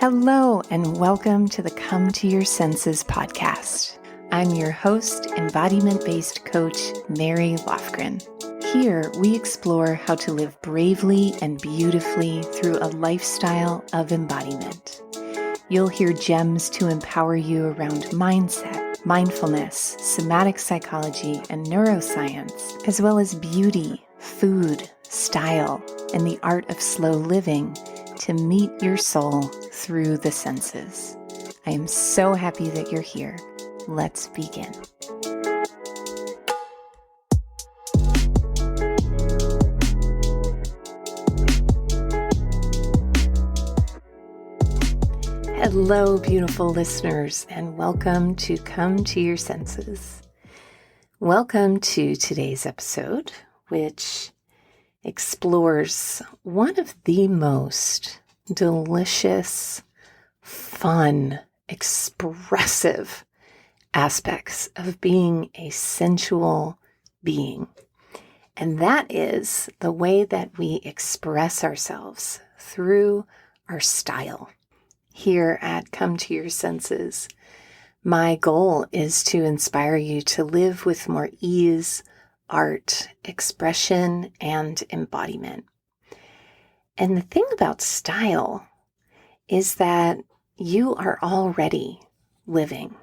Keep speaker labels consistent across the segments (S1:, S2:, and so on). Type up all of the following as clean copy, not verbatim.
S1: Hello, and welcome to the Come to Your Senses podcast. I'm your host, embodiment-based coach, Mary Lofgren. Here, we explore how to live bravely and beautifully through a lifestyle of embodiment. You'll hear gems to empower you around mindset, mindfulness, somatic psychology, and neuroscience, as well as beauty, food, style, and the art of slow living to meet your soul through the senses. I am so happy that you're here. Let's begin. Hello, beautiful listeners, and welcome to Come to Your Senses. Welcome to today's episode, which explores one of the most delicious, fun, expressive aspects of being a sensual being. And that is the way that we express ourselves through our style. Here at Come to Your Senses, my goal is to inspire you to live with more ease, art, expression, and embodiment. And the thing about style is that you are already living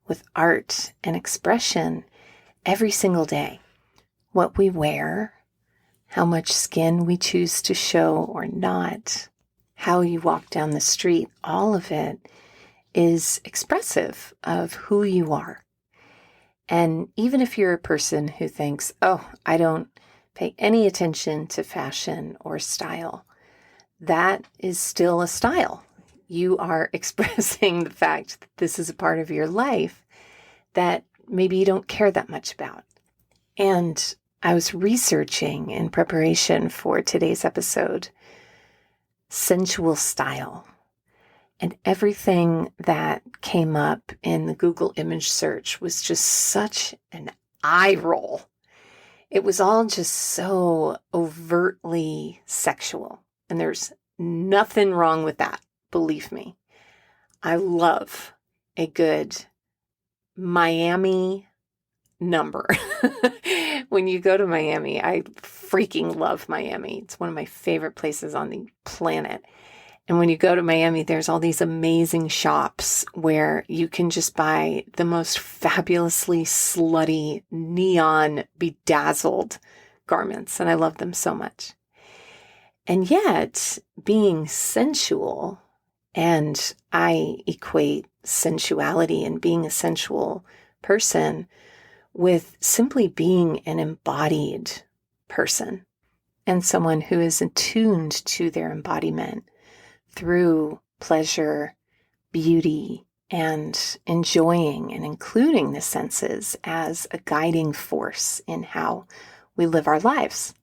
S1: with art and expression every single day. What we wear, how much skin we choose to show or not, how you walk down the street, all of it is expressive of who you are. And even if you're a person who thinks, I don't pay any attention to fashion or style, that is still a style. You are expressing the fact that this is a part of your life that maybe you don't care that much about. And I was researching in preparation for today's episode, sensual style. And everything that came up in the Google image search was just such an eye roll. It was all just so overtly sexual. And there's nothing wrong with that, believe me. I love a good Miami number. When you go to Miami, I freaking love Miami. It's one of my favorite places on the planet. And when you go to Miami, there's all these amazing shops where you can just buy the most fabulously slutty, neon, bedazzled garments. And I love them so much. And yet, being sensual, and I equate sensuality and being a sensual person with simply being an embodied person and someone who is attuned to their embodiment through pleasure, beauty, and enjoying and including the senses as a guiding force in how we live our lives,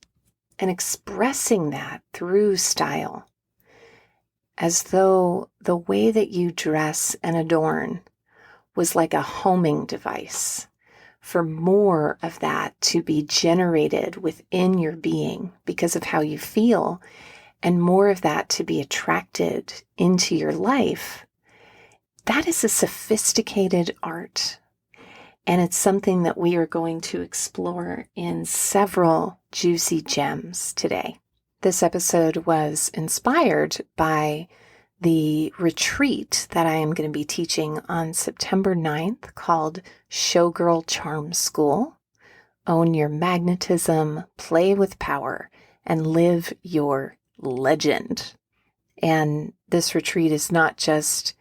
S1: and expressing that through style, as though the way that you dress and adorn was like a homing device for more of that to be generated within your being because of how you feel, and more of that to be attracted into your life. That is a sophisticated art. And it's something that we are going to explore in several juicy gems today. This episode was inspired by the retreat that I am going to be teaching on September 9th called Showgirl Charm School. Own your magnetism, play with power, and live your legend. And this retreat is not just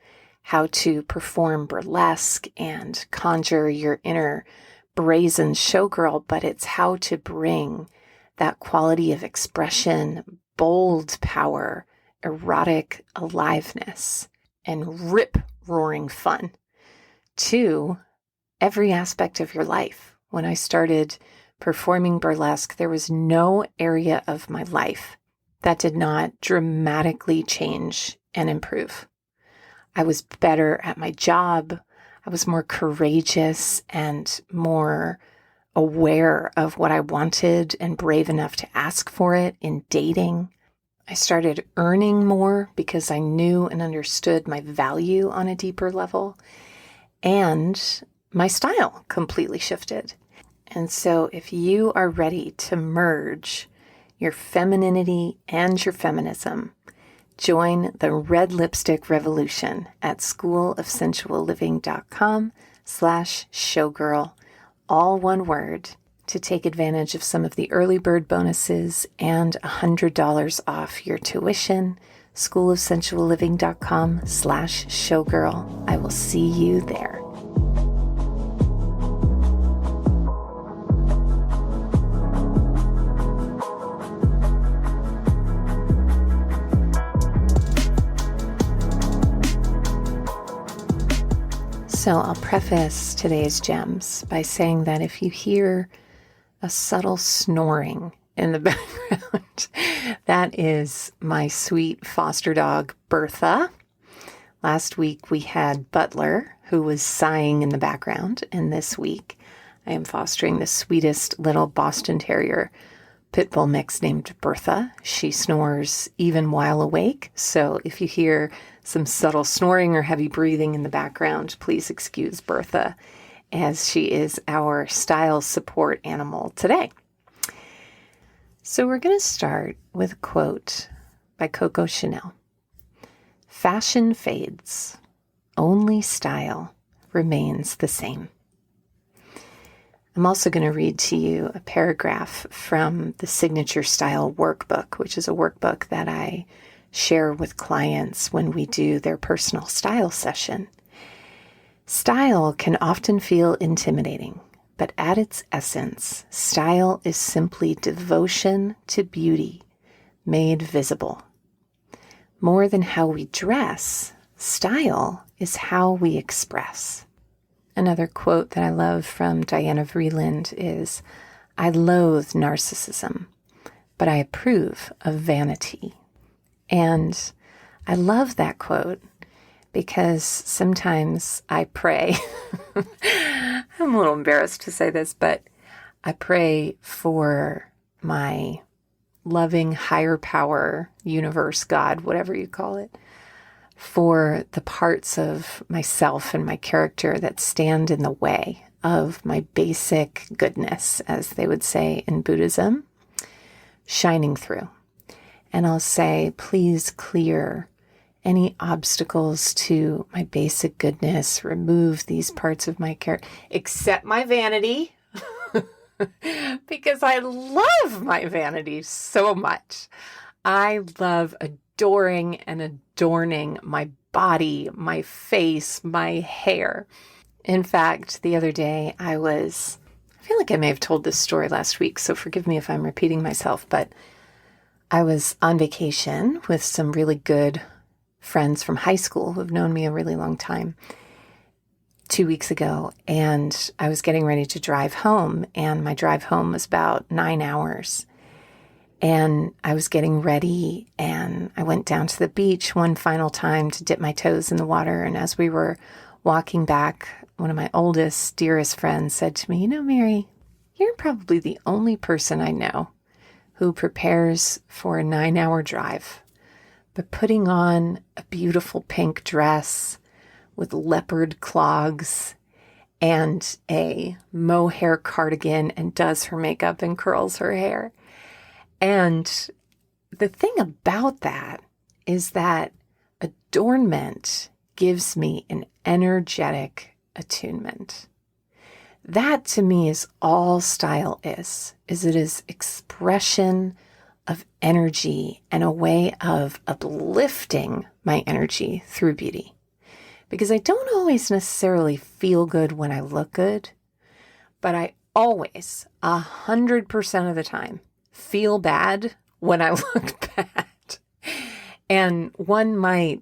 S1: how to perform burlesque and conjure your inner brazen showgirl, but it's how to bring that quality of expression, bold power, erotic aliveness, and rip-roaring fun to every aspect of your life. When I started performing burlesque, there was no area of my life that did not dramatically change and improve. I was better at my job. I was more courageous and more aware of what I wanted and brave enough to ask for it in dating. I started earning more because I knew and understood my value on a deeper level. And my style completely shifted. And so if you are ready to merge your femininity and your feminism, join the Red Lipstick Revolution at schoolofsensualliving.com/showgirl, all one word, to take advantage of some of the early bird bonuses and $100 off your tuition. schoolofsensualliving.com/showgirl. I will see you there. So I'll preface today's gems by saying that if you hear a subtle snoring in the background, that is my sweet foster dog, Bertha. Last week we had Butler, who was sighing in the background, and this week I am fostering the sweetest little Boston Terrier pit bull mix named Bertha. She snores even while awake, so if you hear some subtle snoring or heavy breathing in the background, please excuse Bertha, as she is our style support animal today. So we're going to start with a quote by Coco Chanel. "Fashion fades, only style remains the same." I'm also going to read to you a paragraph from the Signature Style Workbook, which is a workbook that I share with clients when we do their personal style session. Style can often feel intimidating, but at its essence, style is simply devotion to beauty made visible. More than how we dress, style is how we express. Another quote that I love from Diana Vreeland is, "I loathe narcissism, but I approve of vanity." And I love that quote because sometimes I pray. I'm a little embarrassed to say this, but I pray for my loving higher power, universe, God, whatever you call it, for the parts of myself and my character that stand in the way of my basic goodness, as they would say in Buddhism, shining through. And I'll say, please clear any obstacles to my basic goodness, remove these parts of my character, except my vanity, because I love my vanity so much. I love adoring and adorning my body, my face, my hair. In fact, the other day I feel like I may have told this story last week, so forgive me if I'm repeating myself, but I was on vacation with some really good friends from high school who have known me a really long time 2 weeks ago, and I was getting ready to drive home, and my drive home was about 9 hours. And I was getting ready, and I went down to the beach one final time to dip my toes in the water. And as we were walking back, one of my oldest, dearest friends said to me, "You know, Mary, you're probably the only person I know who prepares for a 9-hour drive by putting on a beautiful pink dress with leopard clogs and a mohair cardigan and does her makeup and curls her hair." And the thing about that is that adornment gives me an energetic attunement. That to me is all style is it is expression of energy and a way of uplifting my energy through beauty. Because I don't always necessarily feel good when I look good, but I always, 100% of the time, feel bad when I look bad. And one might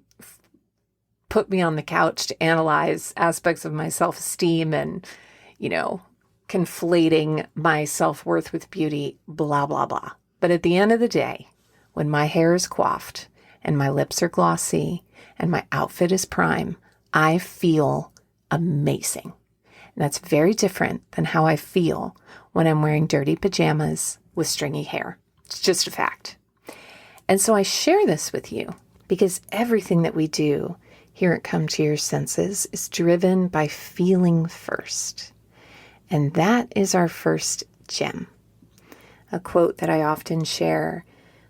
S1: put me on the couch to analyze aspects of my self-esteem and, conflating my self-worth with beauty, blah, blah, blah. But at the end of the day, when my hair is coiffed and my lips are glossy and my outfit is prime, I feel amazing. And that's very different than how I feel when I'm wearing dirty pajamas with stringy hair. It's just a fact. And so I share this with you because everything that we do here at Come to Your Senses is driven by feeling first. And that is our first gem. A quote that I often share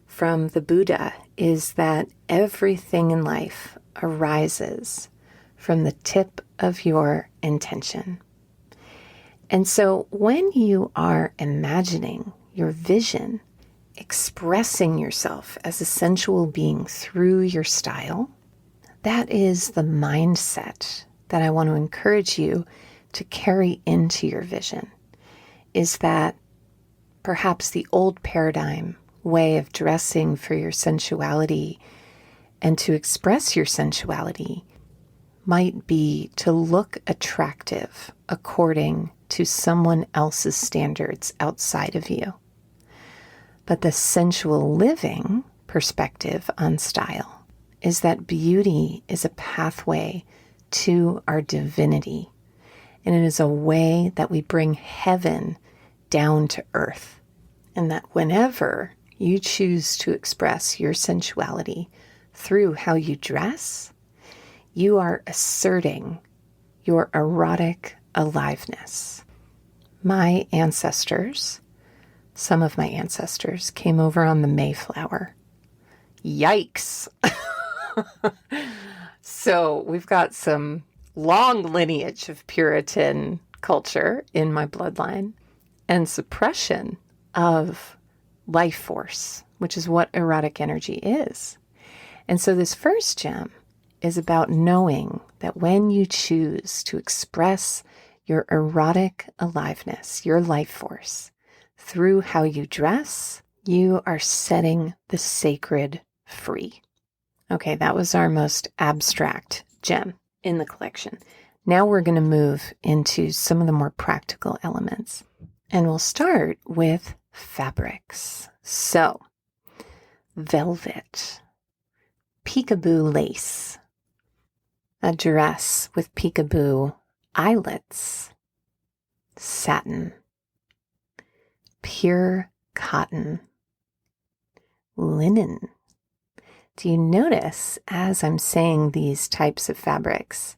S1: from the Buddha is that everything in life arises from the tip of your intention. And so when you are imagining your vision, expressing yourself as a sensual being through your style, that is the mindset that I want to encourage you to carry into your vision, is that perhaps the old paradigm way of dressing for your sensuality and to express your sensuality might be to look attractive according to someone else's standards outside of you. But the sensual living perspective on style is that beauty is a pathway to our divinity, and it is a way that we bring heaven down to earth, and that whenever you choose to express your sensuality through how you dress, you are asserting your erotic aliveness. My ancestors, some of my ancestors, came over on the Mayflower. Yikes! So we've got some long lineage of Puritan culture in my bloodline and suppression of life force, which is what erotic energy is. And so this first gem is about knowing that when you choose to express your erotic aliveness, your life force, through how you dress, you are setting the sacred free. Okay, that was our most abstract gem in the collection. Now we're going to move into some of the more practical elements. And we'll start with fabrics. So, velvet, peekaboo lace, a dress with peekaboo eyelets, satin, pure cotton, linen. Do you notice as I'm saying these types of fabrics,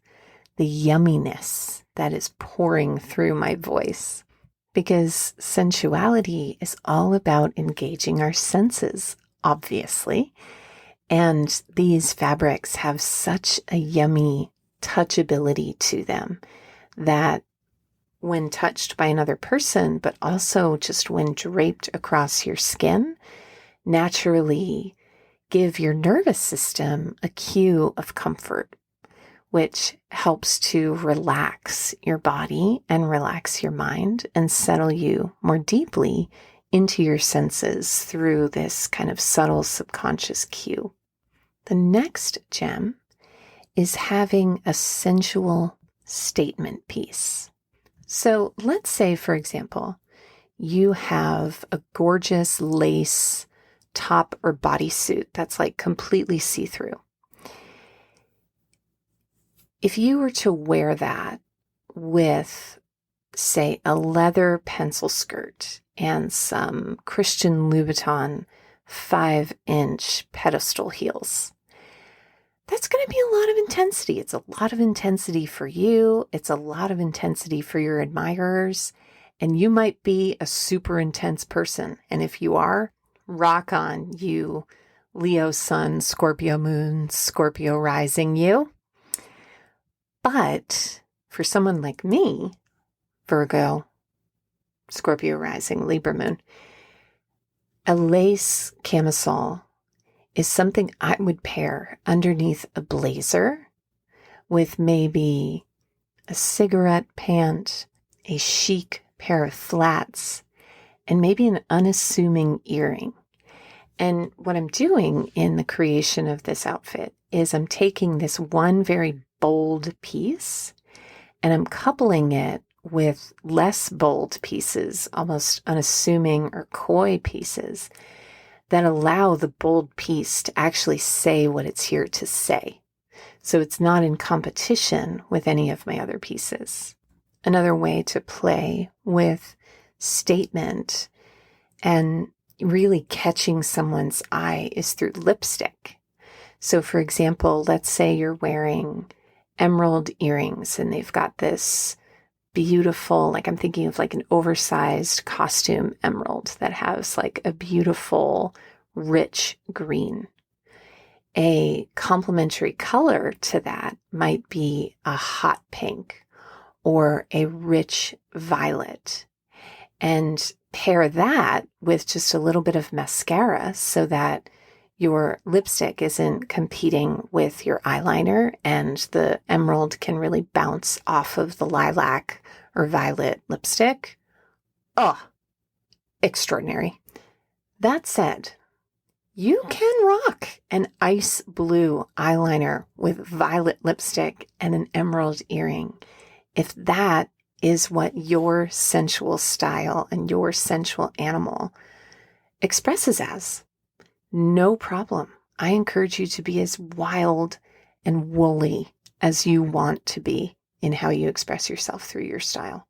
S1: the yumminess that is pouring through my voice? Because sensuality is all about engaging our senses, obviously. And these fabrics have such a yummy touchability to them that when touched by another person, but also just when draped across your skin, naturally give your nervous system a cue of comfort, which helps to relax your body and relax your mind and settle you more deeply into your senses through this kind of subtle subconscious cue. The next gem is having a sensual statement piece. So let's say, for example, you have a gorgeous lace top or bodysuit that's like completely see-through. If you were to wear that with, say, a leather pencil skirt and some Christian Louboutin 5-inch pedestal heels, that's going to be a lot of intensity. It's a lot of intensity for you. It's a lot of intensity for your admirers. And you might be a super intense person. And if you are, rock on, you Leo sun, Scorpio moon, Scorpio rising you. But for someone like me, Virgo, Scorpio rising, Libra moon, a lace camisole is something I would pair underneath a blazer with maybe a cigarette pant, a chic pair of flats, and maybe an unassuming earring. And what I'm doing in the creation of this outfit is I'm taking this one very bold piece and I'm coupling it with less bold pieces, almost unassuming or coy pieces that allow the bold piece to actually say what it's here to say. So it's not in competition with any of my other pieces. Another way to play with statement and really catching someone's eye is through lipstick. So for example, let's say you're wearing emerald earrings and they've got this beautiful, like I'm thinking of like an oversized costume emerald that has like a beautiful, rich green. A complementary color to that might be a hot pink or a rich violet. And pair that with just a little bit of mascara so that your lipstick isn't competing with your eyeliner and the emerald can really bounce off of the lilac or violet lipstick. Oh, extraordinary. That said, you can rock an ice blue eyeliner with violet lipstick and an emerald earring if that is what your sensual style and your sensual animal expresses as. No problem. I encourage you to be as wild and woolly as you want to be in how you express yourself through your style.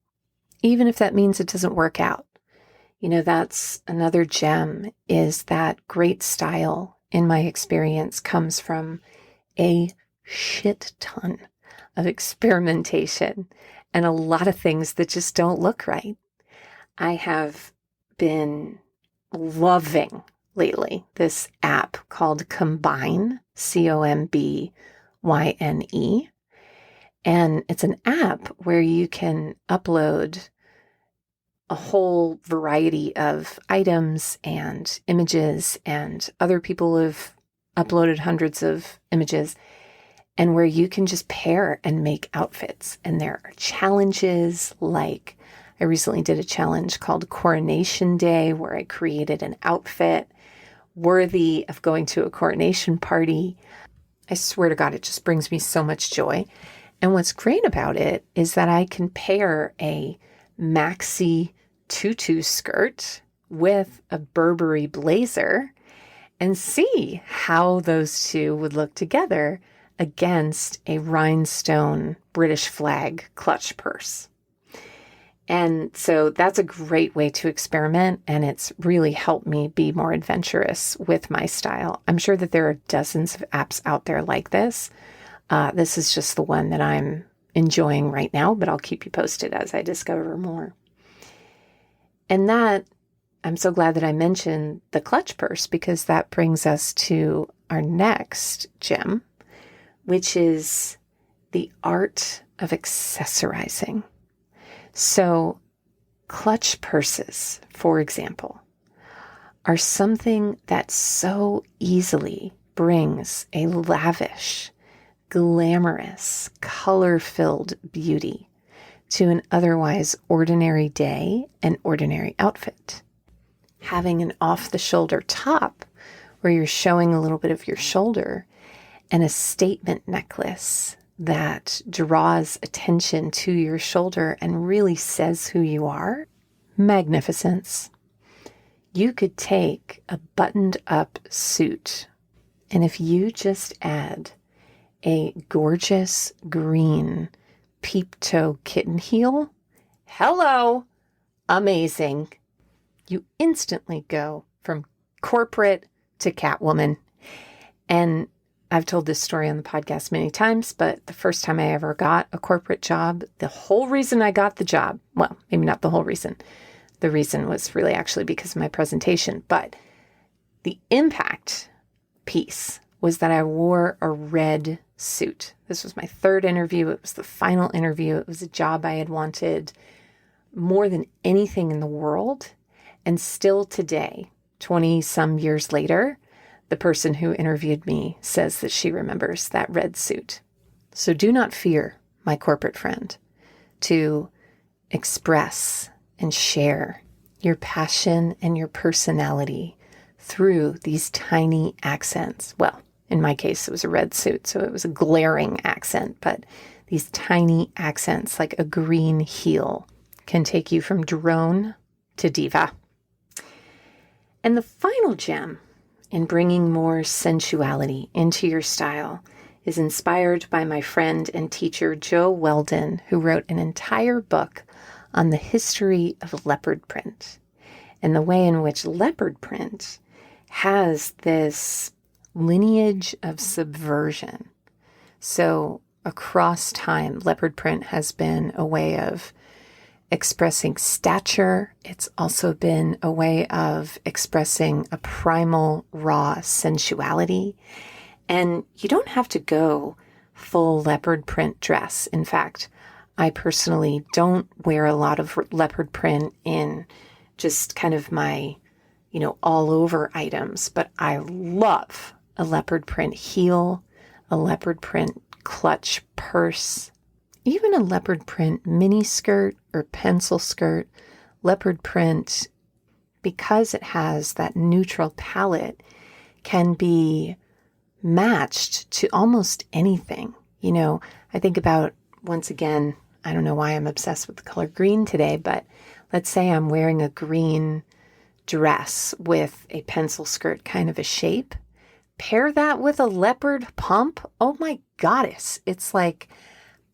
S1: Even if that means it doesn't work out. You know, that's another gem, is that great style, in my experience, comes from a shit ton of experimentation and a lot of things that just don't look right. I have been loving lately this app called Combine, Combyne. And it's an app where you can upload a whole variety of items and images, and other people have uploaded hundreds of images, and where you can just pair and make outfits. And there are challenges, like I recently did a challenge called Coronation Day, where I created an outfit worthy of going to a coronation party. I swear to God, it just brings me so much joy. And what's great about it is that I can pair a maxi tutu skirt with a Burberry blazer and see how those two would look together against a rhinestone British flag clutch purse. And so that's a great way to experiment, and it's really helped me be more adventurous with my style. I'm sure that there are dozens of apps out there like this. This is just the one that I'm enjoying right now, but I'll keep you posted as I discover more. And that, I'm so glad that I mentioned the clutch purse, because that brings us to our next gem, which is the art of accessorizing. So clutch purses, for example, are something that so easily brings a lavish, glamorous, color-filled beauty to an otherwise ordinary day and ordinary outfit. Having an off-the-shoulder top where you're showing a little bit of your shoulder, and a statement necklace that draws attention to your shoulder and really says who you are, magnificence. You could take a buttoned up suit, and if you just add a gorgeous green peep toe kitten heel, hello, amazing. You instantly go from corporate to Catwoman. And I've told this story on the podcast many times, but the first time I ever got a corporate job, the whole reason I got the job, well, maybe not the whole reason. The reason was really actually because of my presentation, but the impact piece was that I wore a red suit. This was my third interview. It was the final interview. It was a job I had wanted more than anything in the world. And still today, 20 some years later, the person who interviewed me says that she remembers that red suit. So do not fear, my corporate friend, to express and share your passion and your personality through these tiny accents. Well, in my case, it was a red suit, so it was a glaring accent, but these tiny accents like a green heel can take you from drone to diva. And the final gem in bringing more sensuality into your style is inspired by my friend and teacher Jo Weldon, who wrote an entire book on the history of leopard print. and the way in which leopard print has this lineage of subversion. So across time, leopard print has been a way of expressing stature. It's also been a way of expressing a primal, raw sensuality. And you don't have to go full leopard print dress. In fact, I personally don't wear a lot of leopard print in just kind of my, all over items, but I love a leopard print heel, a leopard print clutch purse, even a leopard print mini skirt or pencil skirt. Leopard print, because it has that neutral palette, can be matched to almost anything. I think about, once again, I don't know why I'm obsessed with the color green today, but let's say I'm wearing a green dress with a pencil skirt kind of a shape. Pair that with a leopard pump. Oh my goddess. It's like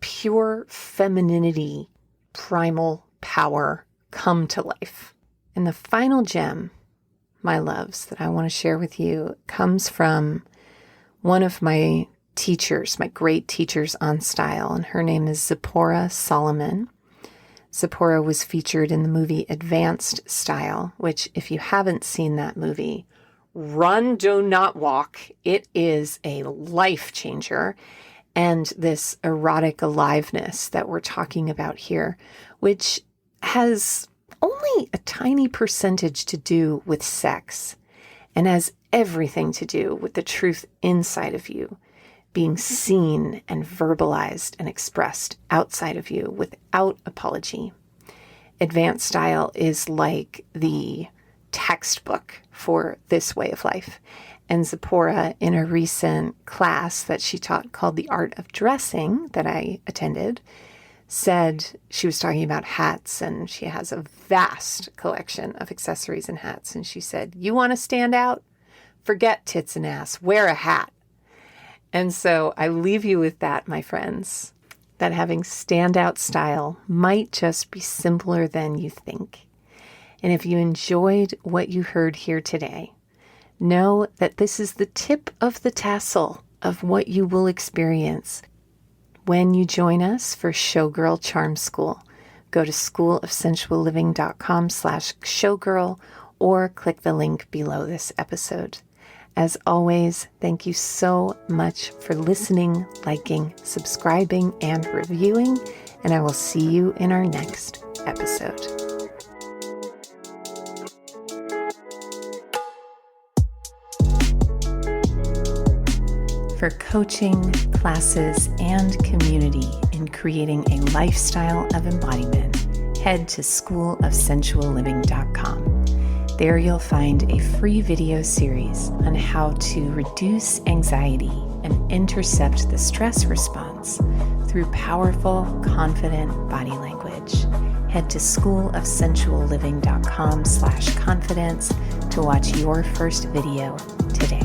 S1: pure femininity, primal power come to life. And the final gem, my loves, that I want to share with you comes from one of my teachers, my great teachers on style, and her name is Zipporah Solomon. Zipporah was featured in the movie Advanced Style, which, if you haven't seen that movie, run, do not walk. It is a life changer. And this erotic aliveness that we're talking about here, which has only a tiny percentage to do with sex and has everything to do with the truth inside of you being seen and verbalized and expressed outside of you without apology. Advanced Style is like the textbook for this way of life. And Zipporah, in a recent class that she taught called The Art of Dressing that I attended, said she was talking about hats, and she has a vast collection of accessories and hats. And she said, you want to stand out? Forget tits and ass. Wear a hat. And so I leave you with that, my friends, that having standout style might just be simpler than you think. And if you enjoyed what you heard here today, know that this is the tip of the tassel of what you will experience when you join us for Showgirl Charm School. Go to schoolofsensualliving.com/showgirl or click the link below this episode. As always, thank you so much for listening, liking, subscribing, and reviewing, and I will see you in our next episode. For coaching, classes, and community in creating a lifestyle of embodiment, head to schoolofsensualliving.com. There you'll find a free video series on how to reduce anxiety and intercept the stress response through powerful, confident body language. Head to schoolofsensualliving.com/confidence to watch your first video today.